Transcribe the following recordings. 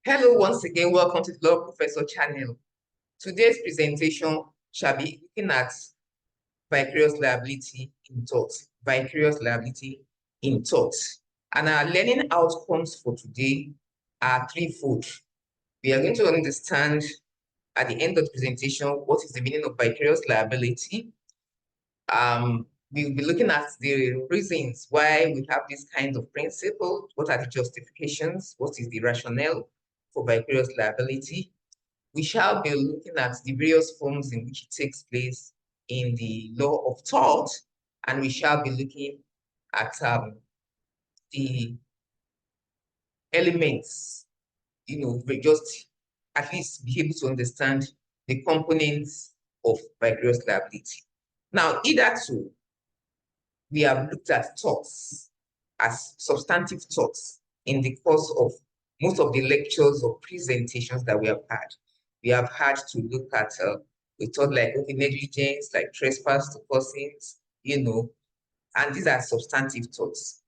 Hello, once again, welcome to the Law Professor channel. Today's presentation shall be looking at vicarious liability in tort. Vicarious liability in tort. And our learning outcomes for today are threefold. We are going to understand at the end of the presentation what is the meaning of vicarious liability. We'll be looking at the reasons why we have this kind of principle. What are the justifications? What is the rationale for vicarious liability? We shall be looking at the various forms in which it takes place in the law of tort, and we shall be looking at the elements, we just at least be able to understand the components of vicarious liability. Now, hitherto, we have looked at torts as substantive torts in the course of most of the lectures or presentations that we have had. We have had to look at we thought like negligence, like trespass to persons, and these are substantive torts.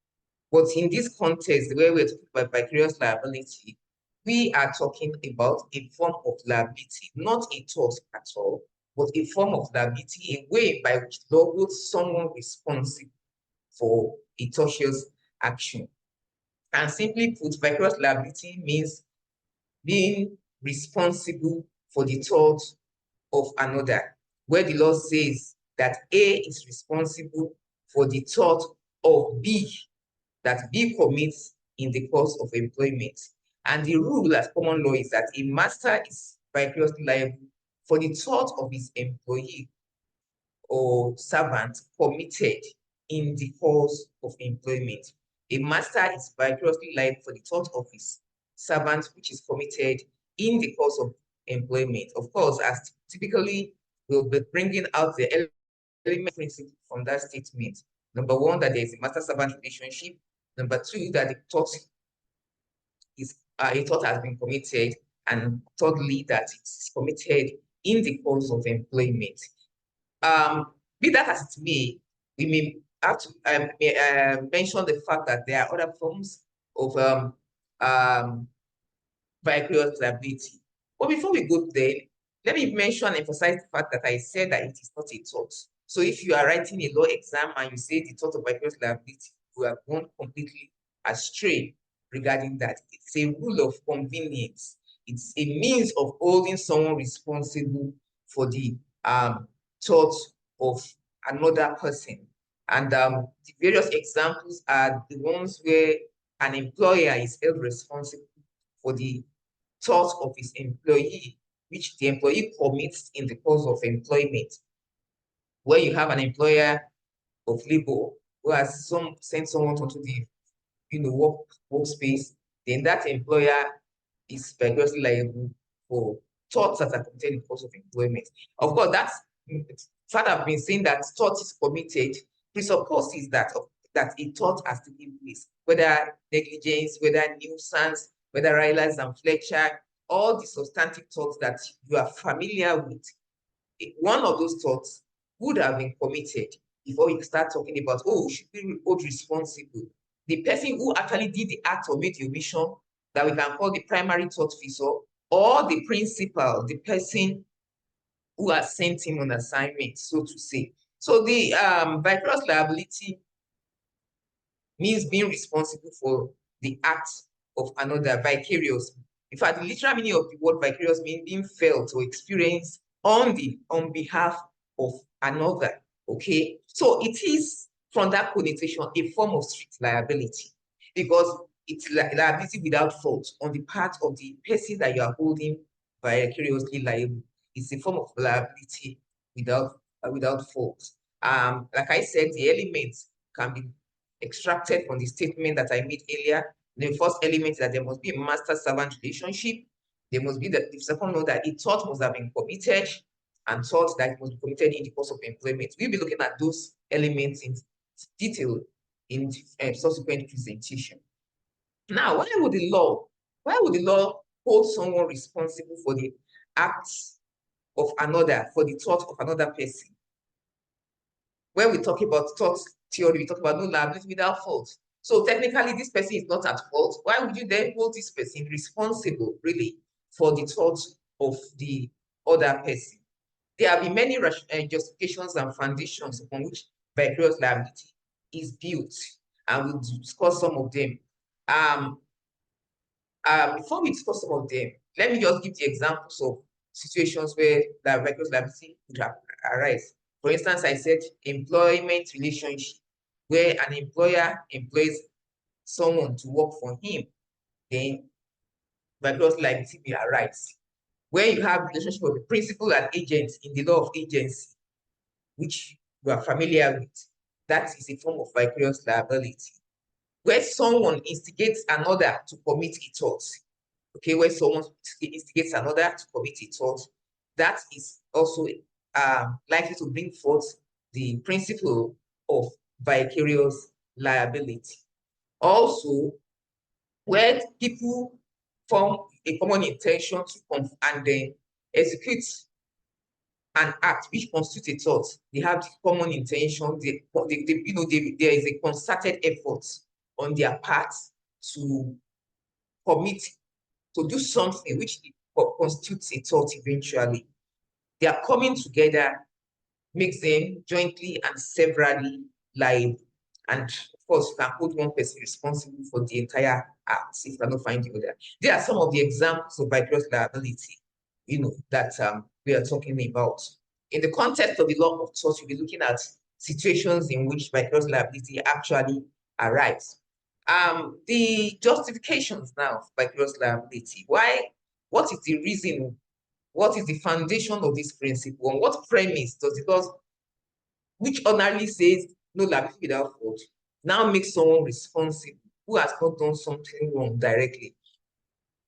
But in this context, where we're talking about vicarious liability, we are talking about a form of liability, not a tort at all, but a form of liability, a way by which law holds someone responsible for a tortious action. And simply put, vicarious liability means being responsible for the tort of another, where the law says that A is responsible for the tort of B that B commits in the course of employment. And the rule as common law is that a master is vicariously liable for the tort of his employee or servant committed in the course of employment. A master is vicariously liable for the tort of his servant which is committed in the course of employment. Of course, as typically we'll be bringing out the element principle from that statement. Number one, that there is a master-servant relationship. Number two, that the tort is a tort has been committed, and thirdly, that it's committed in the course of employment. Be that as it may, we may have to mention the fact that there are other forms of vicarious liability. But before we go there, let me mention and emphasize the fact that I said that it is not a tort. So if you are writing a law exam and you say the tort of vicarious liability, you have gone completely astray regarding that. It's a rule of convenience. It's a means of holding someone responsible for the tort of another person. And the various examples are the ones where an employer is held responsible for the tort of his employee, which the employee commits in the course of employment. Where you have an employer of labor who has sent someone onto the workspace, then that employer is vicariously liable for torts that are committed in the course of employment. Of course, that's fact I've been saying that tort is committed presupposes that a tort has taken place, whether negligence, whether nuisance, whether Rylands and Fletcher, all the substantive torts that you are familiar with. One of those torts would have been committed before you start talking about, oh, should be hold responsible. The person who actually did the act or made the omission that we can call the primary tortfeasor, or the principal, the person who has sent him on assignment, so to say. So the vicarious liability means being responsible for the act of another, vicarious. In fact, the literal meaning of the word vicarious means being felt or experienced on behalf of another. Okay, so it is from that connotation a form of strict liability, because it's liability without fault on the part of the person that you are holding vicariously liable. It's a form of liability without fault. Like I said, the elements can be extracted from the statement that I made earlier. The first element is that there must be a master-servant relationship. There must be the second one, that a tort must have been committed, and tort that must be committed in the course of employment. We'll be looking at those elements in detail in subsequent presentation. Now, why would the law hold someone responsible for the acts of another, for the tort of another person? When we talk about tort theory, we talk about no liability without fault. So technically, this person is not at fault. Why would you then hold this person responsible, really, for the tort of the other person? There have been many justifications and foundations upon which vicarious liability is built, and we'll discuss some of them. Before we discuss some of them, let me just give the examples of situations where the vicarious liability could arise. For instance, I said employment relationship, where an employer employs someone to work for him, then vicarious liability may arise. Where you have relationship of the principal and agent in the law of agency, which you are familiar with, that is a form of vicarious liability. Where someone instigates another to commit a tort, okay, where someone instigates another to commit a tort, that is also likely to bring forth the principle of vicarious liability. Also, where people form a common intention to and then execute an act which constitutes a tort, they have the common intention, there is a concerted effort on their part to commit, to do something which constitutes a tort eventually. They are coming together, makes them jointly and severally liable. And of course, you can hold one person responsible for the entire act if you cannot find the other. There are some of the examples of vicarious liability, that we are talking about. In the context of the law of tort, you'll be looking at situations in which vicarious liability actually arise. The justifications now of vicarious liability. Why? What is the reason? What is the foundation of this principle? On what premise does it law, which ordinarily says no liability without fault, now makes someone responsible who has not done something wrong directly?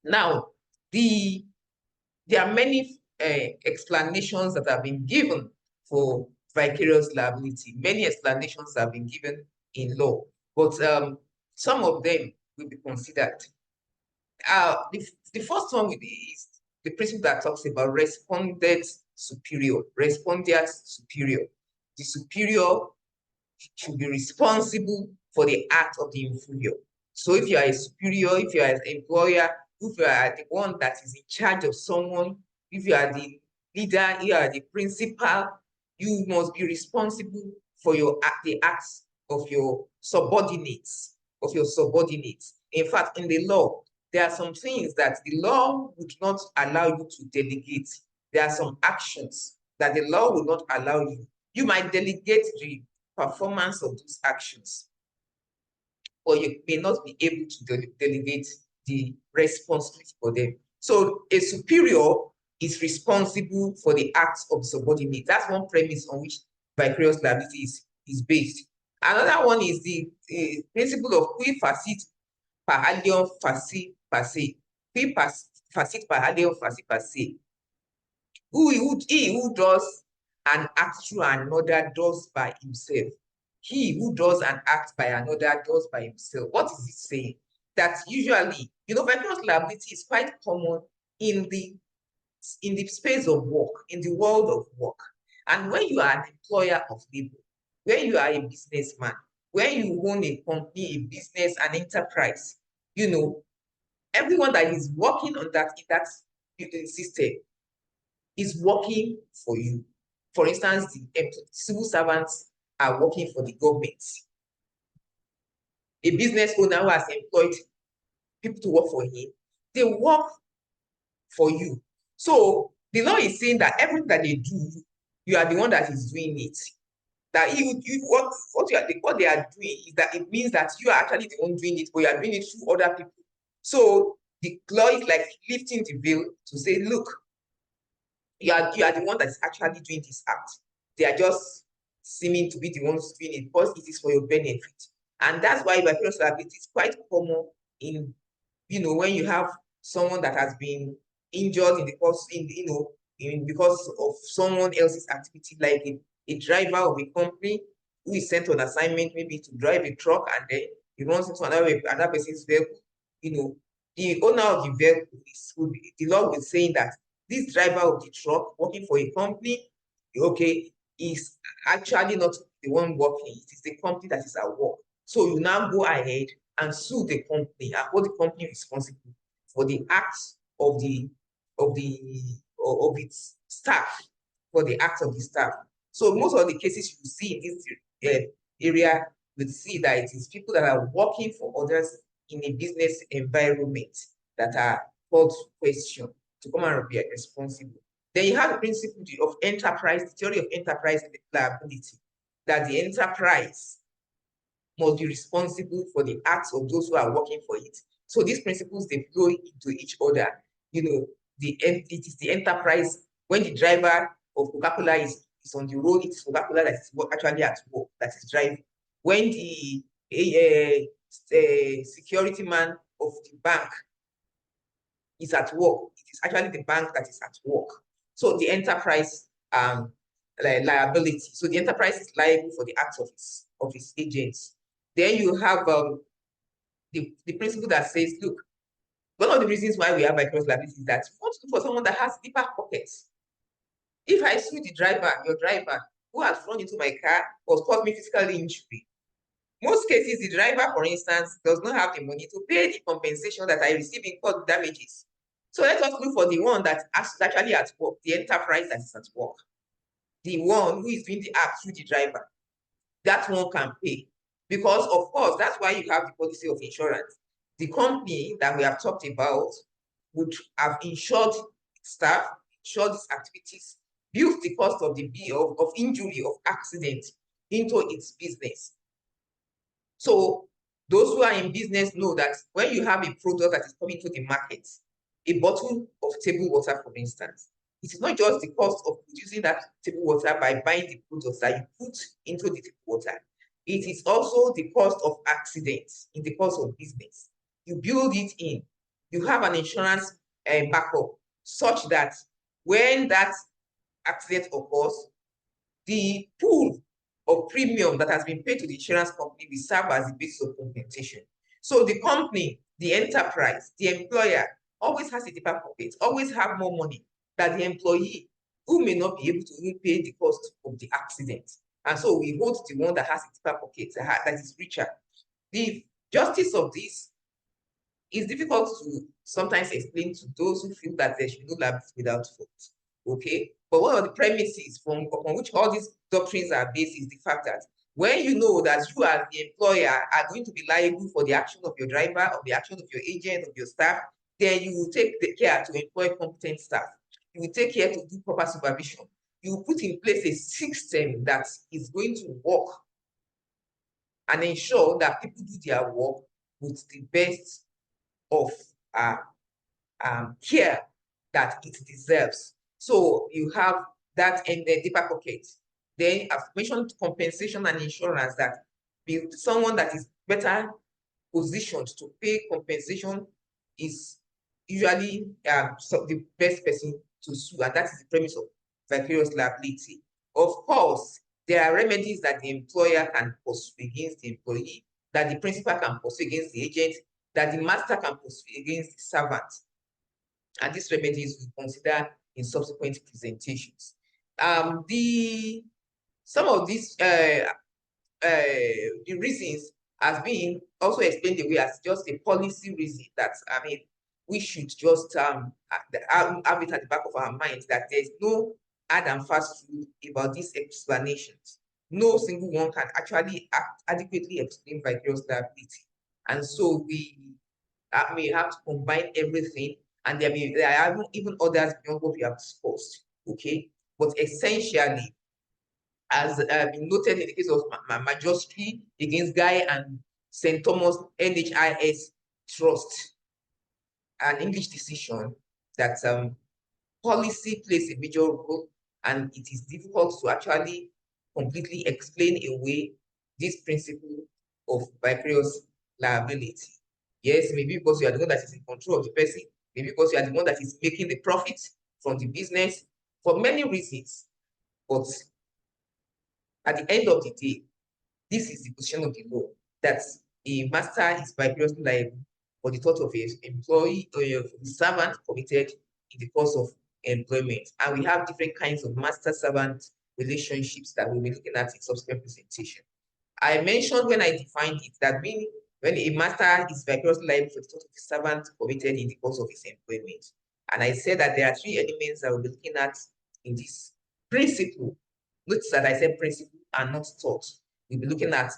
Now, there are many explanations that have been given for vicarious liability. Many explanations have been given in law, but some of them will be considered. The first one is the principle that talks about respondeat superior. Respondeat superior. The superior should be responsible for the act of the inferior. So if you are a superior, if you are an employer, if you are the one that is in charge of someone, if you are the leader, you are the principal, you must be responsible for the acts of your subordinates, In fact, in the law, there are some things that the law would not allow you to delegate. There are some actions that the law will not allow you. You might delegate the performance of those actions, or you may not be able to delegate the responsibility for them. So a superior is responsible for the acts of subordinate. That's one premise on which vicarious liability is based. Another one is the principle of qui facit per alium facit per se. Qui facit per alium facit per se. He who does an act through another does by himself. He who does an act by another does by himself. What is it saying? That usually, vicarious liability is quite common in the space of work, in the world of work. And when you are an employer of labor, when you are a businessman, when you own a company, a business, an enterprise, everyone that is working on that in that system is working for you. For instance, the civil servants are working for the government. A business owner who has employed people to work for him, they work for you. So the law is saying that everything that they do, you are the one that is doing it. That what they are doing is that it means that you are actually the one doing it, but you are doing it through other people. So the law is like lifting the veil to say, look, you are the one that is actually doing this act. They are just seeming to be the ones doing it because it is for your benefit. And that's why vicarious liability is quite common in, when you have someone that has been injured because of someone else's activity, like a driver of a company who is sent on assignment maybe to drive a truck, and then he runs into another person's vehicle. The owner of the vehicle the law is saying that this driver of the truck working for a company, okay, is actually not the one working. It is the company that is at work. So you now go ahead and sue the company and hold the company responsible for the acts of its staff, for the acts of the staff. So most of the cases you see in this area, you see that it is people that are working for others in a business environment that are called to question to come and be responsible. Then you have the principle of enterprise, the theory of enterprise liability, that the enterprise must be responsible for the acts of those who are working for it. So these principles, they flow into each other. You know, it is the enterprise. When the driver of Coca-Cola is on the road, it's Coca-Cola that is actually at work, that is driving. When the security man of the bank is at work, it is actually the bank that is at work. So the enterprise liability. So the enterprise is liable for the acts of its agents. Then you have the principle that says, look, one of the reasons why we have vicarious liability is that you want to look for someone that has deeper pockets. If I sue the driver, your driver, who has run into my car or caused me physical injury, most cases, the driver, for instance, does not have the money to pay the compensation that I receive in court damages. So let us look for the one that is actually at work, the enterprise that is at work, the one who is doing the act through the driver. That one can pay. Because, of course, that's why you have the policy of insurance. The company that we have talked about would have insured staff, insured these activities, built the cost of the bill of injury, of accident into its business. So those who are in business know that when you have a product that is coming to the market, a bottle of table water, for instance, it is not just the cost of producing that table water by buying the products that you put into the table water. It is also the cost of accidents in the course of business. You build it in. You have an insurance backup such that when that accident occurs, the pool of premium that has been paid to the insurance company will serve as the basis of compensation. So the company, the enterprise, the employer always has a deeper pocket, always have more money than the employee, who may not be able to repay the cost of the accident. And so we hold the one that has a deeper pocket, that is richer. The justice of this is difficult to sometimes explain to those who feel that there should be no liability without fault. Okay, but one of the premises upon which all these doctrines are based is the fact that when you know that you as the employer are going to be liable for the action of your driver, of the action of your agent, of your staff, then you will take the care to employ competent staff. You will take care to do proper supervision. You will put in place a system that is going to work and ensure that people do their work with the best of care that it deserves. So you have that in the deeper pocket. Then I've mentioned compensation and insurance, that someone that is better positioned to pay compensation is usually the best person to sue, and that is the premise of vicarious liability. Of course, there are remedies that the employer can pursue against the employee, that the principal can pursue against the agent, that the master can pursue against the servant. And these remedies we consider in subsequent presentations. Some of these the reasons has been also explained away as just a policy reason that we should just have it at the back of our minds, that there's no hard and fast rule about these explanations. No single one can actually adequately explain vicarious liability, and so we may have to combine everything, and there are even others beyond what we have discussed. Okay, but essentially, as been noted in the case of Majority against Guy and St. Thomas NHIS Trust, an English decision, that policy plays a major role, and it is difficult to actually completely explain away this principle of vicarious liability. Yes, maybe because you are the one that is in control of the person, maybe because you are the one that is making the profit from the business, for many reasons. But at the end of the day, this is the position of the law, that a master is vicariously liable for the tort of an employee or a servant committed in the course of employment. And we have different kinds of master-servant relationships that we'll be looking at in subsequent presentation. I mentioned when I defined it that when a master is vicariously liable for the tort of a servant committed in the course of his employment. And I said that there are three elements that we'll be looking at in this principle. Notice that I said principle and not tort. We'll be looking at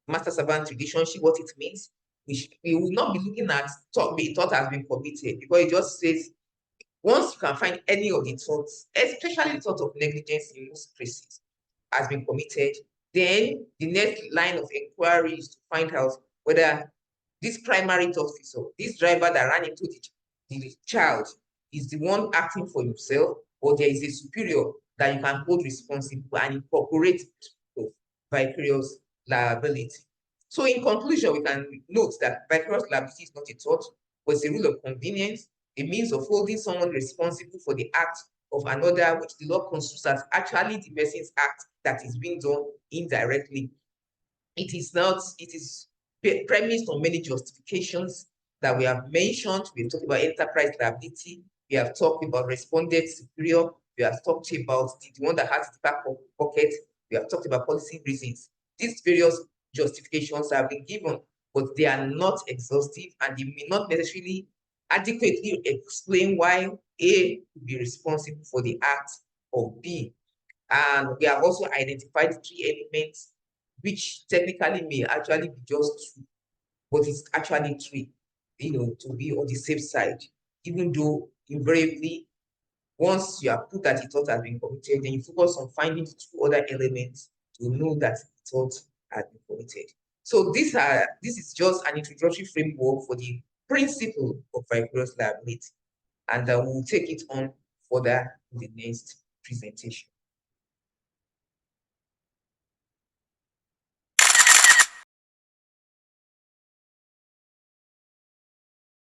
master-servant relationship, what it means. We will not be looking at the tort has been committed, because it just says once you can find any of the torts, especially the tort of negligence in most cases, has been committed, then the next line of inquiry is to find out whether this primary tort officer, this driver that ran into the child, is the one acting for himself, or there is a superior that you can hold responsible and incorporate vicarious liability. So in conclusion, we can note that vicarious liability is not a tort, but it's a rule of convenience, a means of holding someone responsible for the act of another, which the law construes as actually the person's act that is being done indirectly. It is not, it is premised on many justifications that we have mentioned. We've talked about enterprise liability, we have talked about respondent superior, we have talked about the one that has the back pocket, we have talked about policy reasons. These various justifications have been given, but they are not exhaustive, and they may not necessarily adequately explain why A would be responsible for the act of B. And we have also identified three elements which technically may actually be just two, but it's actually three, to be on the safe side, even though invariably, once you have put that the tort has been committed, then you focus on finding the two other elements to know that the tort has been committed. So this is just an introductory framework for the principle of vicarious liability, and we'll take it on further in the next presentation.